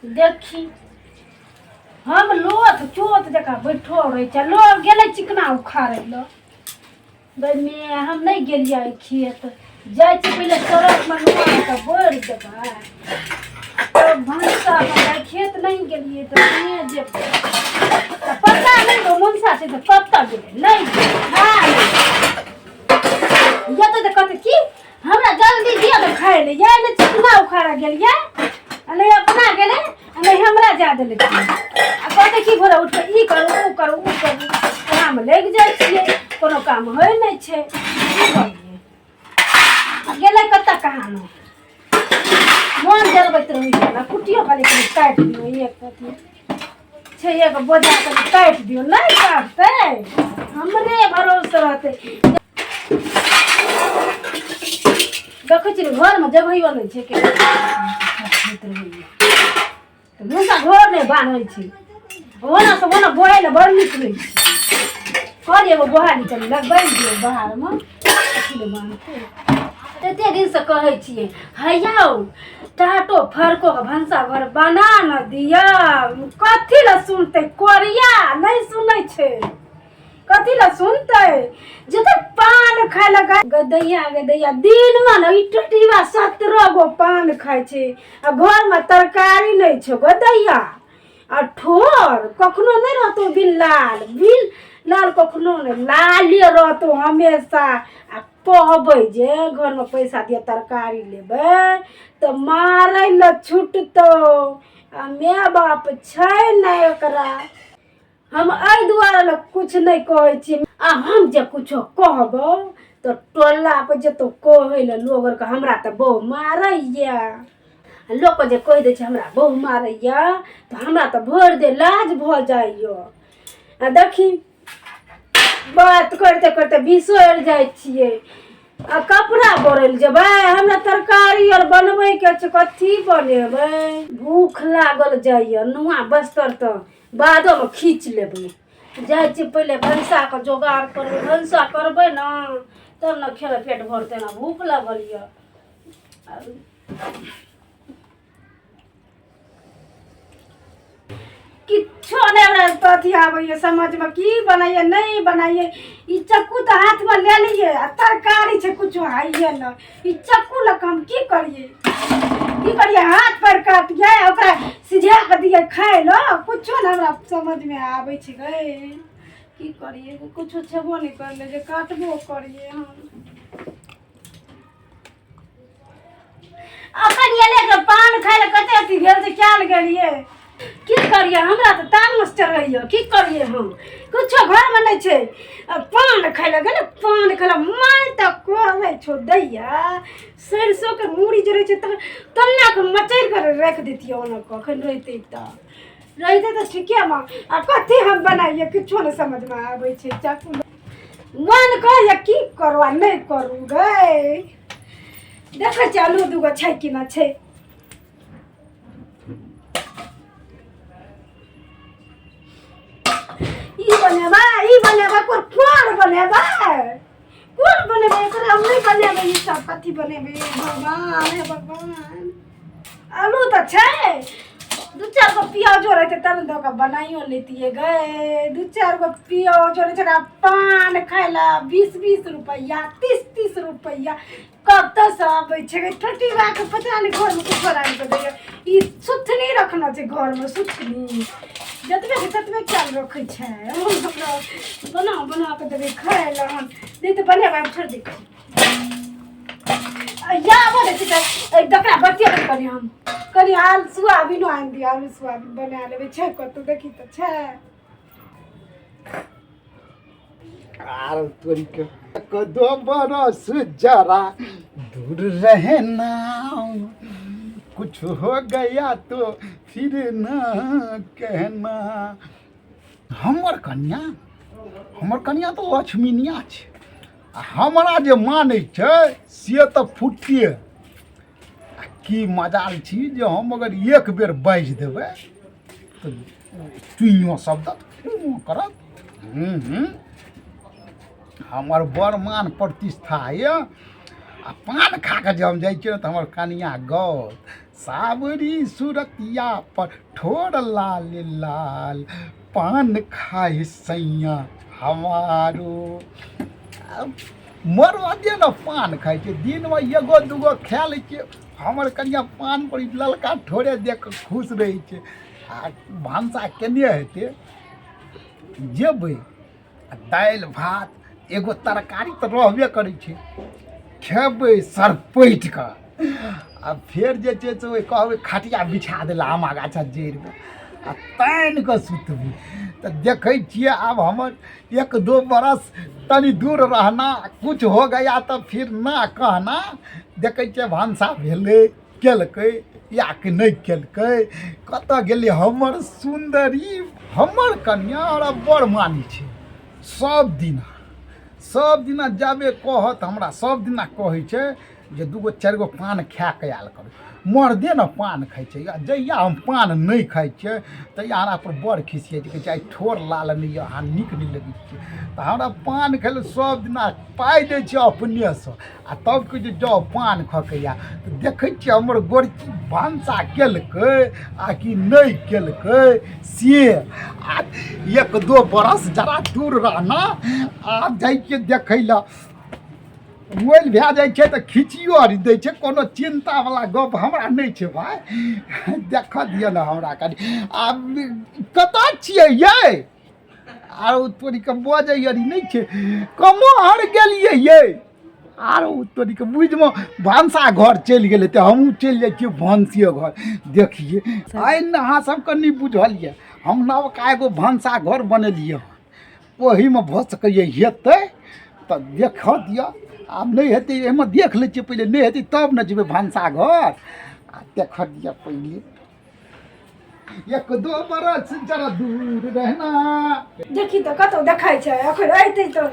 देखी हम लोथ चोत जका बैठो रहे छ लोग गेले चिकना उखाड़े लो बने हम नहीं गेलिए खेत जाय छी पहले सड़क में नुआ के बोर देबा तो भंसा में खेत नहीं गेलिए तो नहीं जेब तो पता नहीं तो मनसा से तो कब तक गेले नहीं हां ये तो कहते की हमरा जल्दी दिया तो खाए ले ये ने चिकना उखाड़ा गेलिए अने अपना गेले अने हमरा जा देले आ कहते की भोरा उठ के ई करू ऊ करू ऊ करू काम लग जाय छिए कोनो काम होय नै छै की करिए आ गेले कत्ता कहां न मन जरबैत रही ना कुटियो खाली काट दियो एक कथी छै एक बोझा के काट दियो नहीं काटते हमरे भरोसे रहते देखो छी घर में जगह नहीं छै के तो मुसा घर नहीं बांधै छी ओना से ओना बोहे ले बड़ नीक रही कर एगो बोहा निकल लगबै दियो बाहर में अथी ले बांधते एते दिन से कहै छिए हैया टाटो फरको के भंसा घर बना न दिया कथी ल सुनते कोरिया नहीं सुनै छै कथी ल सुनते जते पान खाय लगा गदैया दिन में न इटटीवा 17 गो पान खाय छै आ घर में तरकारी नहीं छै गदैया आ ठोर कखनो नहीं रहतो बिल लाल कखनो नहीं लाले रहतो हमेशा आ कहबै जे घर में पैसा दिया तरकारी लेबै तो मारै ल छुटतो आ माय बाप छै नै एकरा हम आई दुआरे ल कुछ नहीं कहै छी आ हम जे कुछो कहबो तो टोला पे जे तो कहै ल लोग के हमरा त बहु मारैया लोग जे कह दे छै हमरा बहु मारैया तो हमरा त भर दे लाज भ जाइयो आ देखी बात करते करते बिसर जाय छिए आ कपड़ा बोरल जेबै हमरा तरकारी और बनबै के छै कथी बनेबै भूख लागल जाइए नुआ बस्तर त बादो में खींच लेबै जाय छी पहले भंसा के जोगाड़ करबै भंसा करबै ना तब ना खेले पेट भरते ना भूख लागल ये किछो नहीं हमरा कथी आबैए समझ में की बनाइए नहीं बनाइए ई चक्कू तो हाथ में ले लिए आ तरकारी छै कुछो हाइए न ई चक्कू ल हम की करिए हाथ पर काटिए ओकरा सिझा के दिए खाए लो कुछो न हमरा समझ में आबै छै गए की करिए कुछो छेबो नहीं करले जे काटबो करिए हम अपन ये ले पान खाए ले कते अथी भेल से क्या गेलिए की करिए हमरा तो तामस चढ़ैया की करिए हम कुछो घर में नहीं छै पान खाए ले गेले पान खाला माय त कोरले छो दैया सरसों के मूड़ी जे रहे छै तन्ना के मचैर कर रख देतिए ओना कखन रहते तो ठीके में आ कथी हम बनाइए किछो नहीं समझ में आबै छै चाकू मन कहैया की करू आ नहीं करू गए देखै छी आलू दूगो छै कि ना छै ई बनेबा कोन बनेबा हम नहीं बनेबे ई सब कथी बनेबे भगवान हे भगवान आलू तो छै दू चार गो प्याज रहते तब दो का बनाइयो लेती गए दू चार गो प्याज रहे पान खाइला 20 रुपया 30 रुपया कत से आबै छै टटीवा के पता नहीं घर में कुछ बनाई के दैया ई सुथनी रखना छै घर में सुथनी जतबे के ततबे चाल रखै छै बना के देबे खाए ला हम नहीं तो बनेबा छोड़ दे या बोले छै डकरा बतिया कनी हम कनी आल सोयाबीन आन दिया आलू सोयाबीन बना लेबे छै कतौ देखी त छै आर तोरी के कदो बरस जरा दूर रहना कुछ हो गया तो फिर न कहना हमर कन्या तो लक्ष्मीनिया छै हमरा जे मानै छै से तऽ फुटिए की मजाल छी जे हम अगर एक बेर बाजि देबै तऽ चुइयो शब्द करत हमर बड़ मान प्रतिष्ठा यऽ आ पान खा कऽ जब हम जाइ छियै तऽ हमर कनिया गौत सावरी सुरतिया पर ठोर लाल लाल, पान खाए सैया हमारो। मरवादे न पान खाइ छै, दिनमे एगो दूगो खा लै छियै। हमर कनिया पान पर ललका ठोरे देख कऽ खुश रहै छै। आ भनसा केने हेतै, जेबै आ दालि भात एगो तरकारी तऽ रहबे करै छै, खेबै सरपैट कऽ। आ फेर जे छै से कहबै खटिया बिछा देला आमा गाछा जड़िमे आ तानि कऽ सुतबै। तऽ देखै छियै आब हमर 1-2 बरस तनी दूर रहना, कुछ हो गया तो फिर ना कहना। देखै छियै भनसा भेलै, केलकै या कि नहि केलकै, कतऽ गेलै हमर सुन्दरी। हमर कनिया हमरा बड़ मानै छै, सब दिना जाबे कहत हमरा, सब दिना कहै छै जे 2-4 गो पान खा कऽ आयल करू। मर्दे ने पान खाइ छै। जहिया हम पान नहि खाइ छियै तहिया हमरा पर बड़ खिसियै छै, कहै छै आइ ठोर लाल नहि यऽ, अहाँ नीक नहि लगै छियै। तऽ हमरा पान खाइ लए सब दिना पाइ दै छै अपनेसँ, आ तब कहै छै जाउ पान खा कऽ आ। तऽ देखै छियै हमर गोरकी भनसा केलकै आ कि नहि केलकै से। आ 1-2 बरस जरा दूर रहना, आब जाइ छियै देखै लए। मोल भए जाइ छै तऽ खिचियो आर दै छै, कोनो चिन्तावला गप हमरा नहि छै भाय। देखऽ दिअ ने हमरा कनि। आब कतऽ छियै यै? आरो तोरीके बजै आर नहि छै, कमहर गेलियै यै? आरो तोरीके बुझिमे भनसा घर चलि गेलै तऽ हमहूँ चलि जाइ छियै भनसिए घर। देखिए आइ ने अहाँ सबके नहि बुझल यऽ, हम नवका एगो भनसा घर बनेलियै हँ। ओहीमे भऽ सकैए हेतै तऽ देखऽ दिअ। आब नहि हेतै, एहिमे देख लै छियै पहिले, नहि हेतै तब ने जेबै भनसाघर। आ देखऽ दिअ पहिले 1-2 बरस जरा दूर रहना। देखी तऽ कतौ देखाइ छै, एखन अइतै तऽ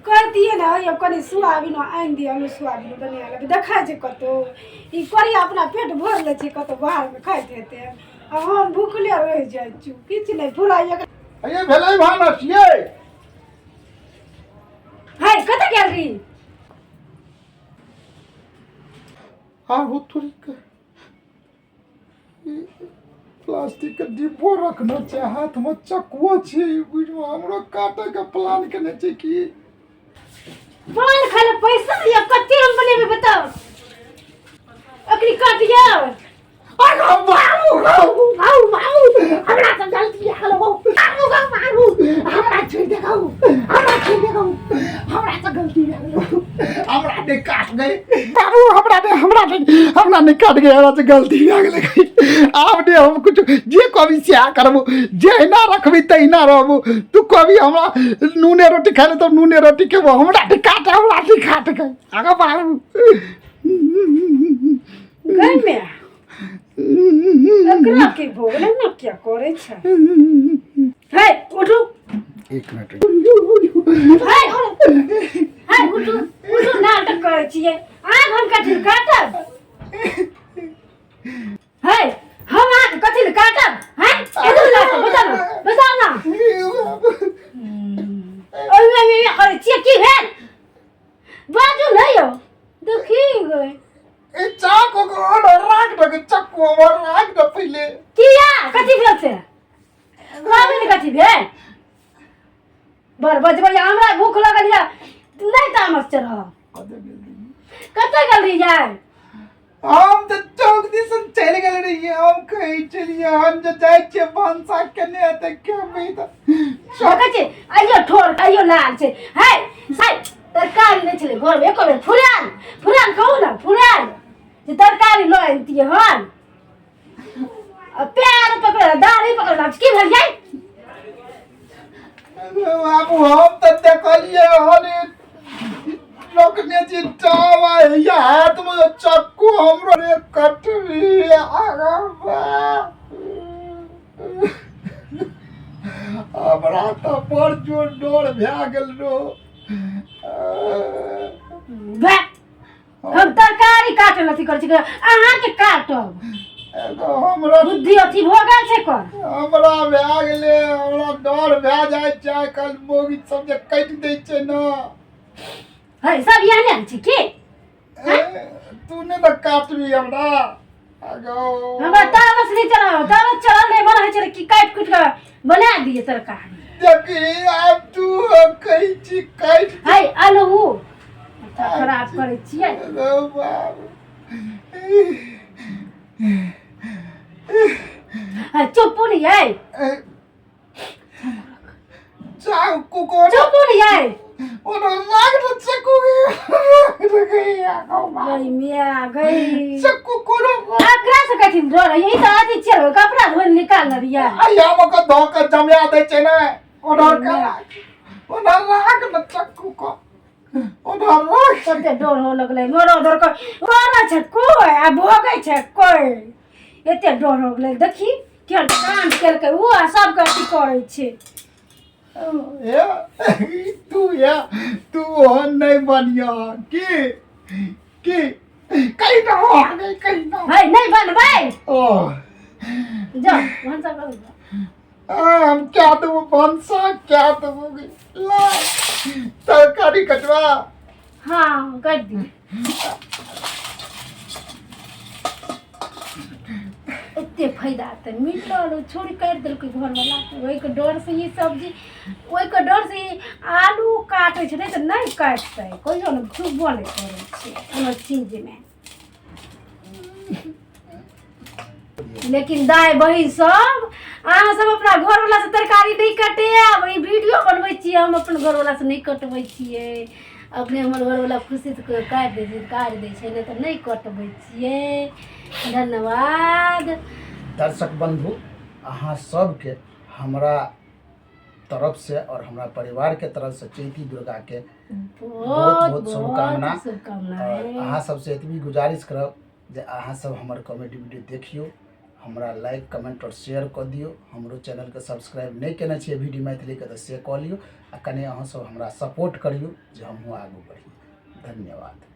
कहतियै ने यौ कनि सोयाबीन आनि दिअ, आलू सोयाबीन बना लेबै। देखाइ छै कतौ? ई करी अपना पेट भरि लै छै, कतौ बाहरमे खाइत हेतै आ हम भूखले रहि जाइ छी, किछु नहि फुराइए। ये भेलै भानस यै? हाय कतऽ गेल रही? आहो तोरीके प्लास्टिक के डिब्बो रखने छै, हाथमे चक्कुओ छै, बुझिमे हमरो काटैके प्लान केने छै कि पान खाइ ले पैसा या कते हम बनेबै बताओ? अकरी काटिया आगो मारू हमरा से गलती हो गेलो। मारू हमरा छोड़ दे, हमरा छोड़ दे, हमरा से गलती हो गेलो। हमरा ने काट गए बाबू, हमरा ने काट गए, हमरा से गलती हो गेलै। आब ने हम कुछ जे कहबी से करबो, जहिना रखबी तहिना रहबो। तू कहबी हमरा नूने रोटी खाइ ले तो नूने रोटी खेबो, हमरा ने काट गए। आगो बाबू गई में एकरा के भोगले ना क्या करे छै? हे उठू, 1 मिनट। हे उठू नाटक करे छियै। आब हम कथी काटब? हे हम आके कथी काटब? हैं कथी काटब? बताओ ना। ओइमे करे छियै की भेल? बाजू नहीं हो, देखी गए ए चाकू को राख दे, चक्कू हमर राख दे पहिले। किया कथी भेल से? कहबे ने कथी भेल? बड़ बजबै, हमरा भूख लगल या नहीं तामस चढ़। कतऽ गेल रही जाय? हम तो चौक दिसन चल गेल रहिए। हम कहीं चलिए, हम जे जाय छियै भनसा केने त केबै त कहै छै आइयो ठोर आइयो लाल छै। हे साइ तरकारी नहीं छले घर में, एको बेर फुरान कहू ना, फुरान जे तरकारी ल आनतिए हन। पैर पकड़ दाढ़ी पकड़ की भेल जाय? बाबू हम तो देखलिए हन लोकने जी टावा या हाथ में चक्कू हमरो रे कटरी आगबा। हमरा तो बड़ जोर डर भए गेल रो। हम तरकारी काटे लथी कर छी, अहाँ के काटब हमरा बुद्धि अथी भ गेल छै कर। हमरा भए गेलै, हमरा डर भए जाइ छै। कल मोगी सब जे काट दै छै ना। है सब यहाँ छी की? तू ने त काटबी हमरा। अगो हमरा तावत नहीं चला तावत चला नहीं बना है कि काट कुट के बना दिए तरकारी देखी अब तू कहीं छी काट हाय आलू खराब करे छियै अगो बाबू हाय चुप नहीं है चाकू को चुप नहीं है ओनो लाग न चाकू गई अगो गई मिया गई चाकू को आकरा से कठिन डर यही तो आती चलो कपड़ा धोई निकाल रिया आया मको धोका जमया दे छै ने ओनो लाग न चाकू को ओनो लाग कते डर हो लगले मोरो डर को मारा छ कोई आ भोगे छ कोई एते डर हो गेले देखी केल कांड केल के वो सब के अथी करे छै तू हो नहीं बनिया की कहीं ना हो कहीं ना हाय नहीं बनबै ओ जा भंसा करो हम क्या तो भंसा क्या तो ला तरकारी कटवा हाँ कर दी एते फायदा त मिलल छोड़ी काट देलकै घर वाला ओहि के डर से ही सब्जी ओहि के डर से ही आलू काटे छै नहीं त नहीं काटतै कहियो न चुपबो नहीं करे छै कोनो चीज में लेकिन दाई बहिन सब अहाँ सब अपना घर वाला से तरकारी नहीं काटे आब ई वीडियो बनबै छियै हम अपन घर वाला से नहीं कटबै छियै अपने हमर घर वाला खुशी से काट दै छै नहीं तो नहीं कटबै छियै धन्यवाद दर्शक बंधु अहाँ सबके हमरा तरफ से और हमरा परिवार के तरफ से चैती दुर्गा के बहुत बहुत शुभकामना और अहाँ सबसे एतबी गुजारिश करब जे अहाँ सब हमर कॉमेडी वीडियो देखियो हमरा लाइक कमेंट और शेयर कर दियो हमरो चैनल के सब्सक्राइब नहीं केने छियै वीडियो मैथिली के तो से कऽ लियो आ कने अहाँ सब हमरा सपोर्ट करियो जे हमहूँ आगू बढ़ी धन्यवाद।